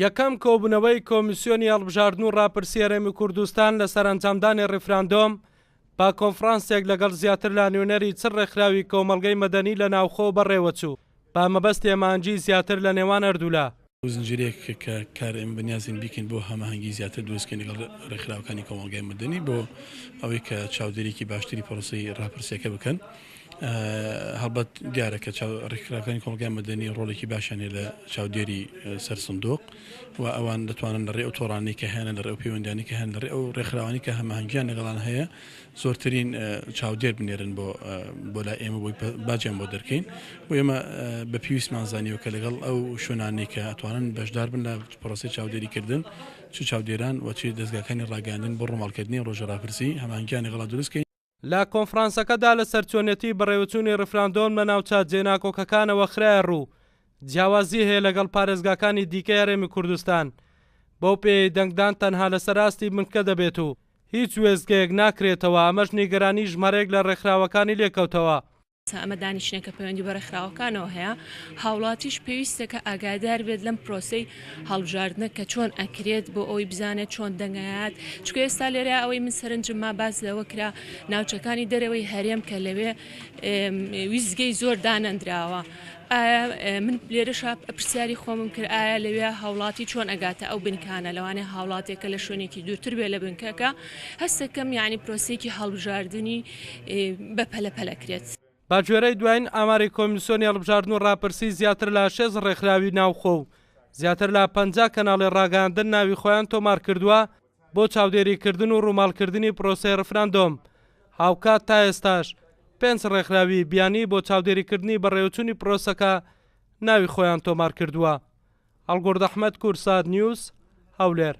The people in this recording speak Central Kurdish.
یەکەم کۆبوونەوەی کۆمسیۆنی هەڵبژاردن و ڕاپرسی هەرێمی کوردستان لە سەرنجامدانی ڕیفراندۆم با کۆنفرانسێک لەگەڵ زیاتر لە نوێنەری چ ڕێکخراوی کۆمەڵگەی مەدەنی لە ناوخۆ بەڕێوەچوو با مەبەستی ئەمانجی زیاتر لە نێوان هەردوولا. زنجیرێک کە کار ئێمە بەنیازین بیکەین بۆ هەماهەنگی زیاتر دروستکەین لەگەڵ ڕێکخراوەکانی کۆمەڵگەی مەدەنی بۆ ئەوەی کە چاودێریی باشتری پرۆسەی ڕاپرسیەکە بکەن. هەڵبەت دیارە کە ڕێکخراوەکانی کۆمەڵگەی مەدەنی ڕۆڵێکی باشیانێ لە چاودێری سەر سندوق و ئەوان دەتوانن لەڕێ ئەو تۆڕانەی کە هێنن لەڕێ ئەو پەیوەندیانی کە هێن لەڕێ ئەو ڕێکخراوانی کە هەماهەنگیان لەگەڵان هەیە زۆرترین چاودێر بنێرن بۆ لای ئێمە بۆی باجیان بۆ دەرکەین و ئێمە بە پێویستمان زانیوە کە لەگەڵ ئەو شوێنانەی کە ئەتوانن بەشدار بن لە پرۆسەی چاودێریکردن چ چاودێران و چ دەستگاکانی ڕاگەاندن بۆ ڕۆماڵکردنی ڕۆژە ڕاپرسی هەماهەنگیان لەگەڵا دروستکەین. لە کۆنفرانسەکەدا لە سەرچۆنێتی بەڕێوەچوونی ڕیفراندۆم لە ناوچە جێناکۆکەکانەوە خرایە ڕوو جیاوازی هەیە لەگەڵ پارێزگاکانی دیکەی هەرێمی کوردستان بەو پێی دەنگدان تەنها لە سەراستی بنکە دەبێت و هیچ وێزگەیەک ناکرێتەوە ئەمەش نیگەرانی ژمارەیەک لە ڕێکخراوەکانی لێکەوتەوە. ئەمە دانیشتێکە پەیوەندی بە ڕێکخراوەکانەوە هەیە هاوڵاتیش پێویستەکە ئاگادار بێت لەم پرۆسەی هەڵبژاردنە کە چۆن ئەکرێت بۆ ئەوی بزانێت چۆن دەنگایات چکە ئێستا لێرە ئەوەی من سەرنجم ما باس لەوە کرا ناوچەکانی دەرەوەی هەرێم کە لەوێ ویزگەی زۆر دانەندراوە. من لێرەش پرسیاری خۆمم کرد ئایا لەوێ هاوڵاتی چۆن ئەگاتە ئەو بنکانە لەوانێ هاوڵاتێکە لە شوێنێکی دوورتر بێ لە بنکەکە هەستەکەم یعنی پرۆسێکی هەڵبژاردننی بە پەلەپەلەکرێت. باگوێرەی دوایین ئاماری کۆمسیۆنی هەڵبژاردن و ڕاپرسی زیاتر لە 6 ڕێکخراوی ناوخۆ و زیاتر لە 50 کەناڵی ڕاگەاندن ناوی خۆیان تۆمار کردووە بۆ چاودێریکردن و ڕووماڵکردنی پرۆسەی ڕیفراندۆم. هاوکات تا ئێستاش 5 ڕێکخراوی بیانی بۆ چاودێریکردنی بەڕێوەچوونی پرۆسەکە ناوی خۆیان تۆمار کردووە. هەڵگورد ئەحمەد، کوردسات، نیوز، هەولێر.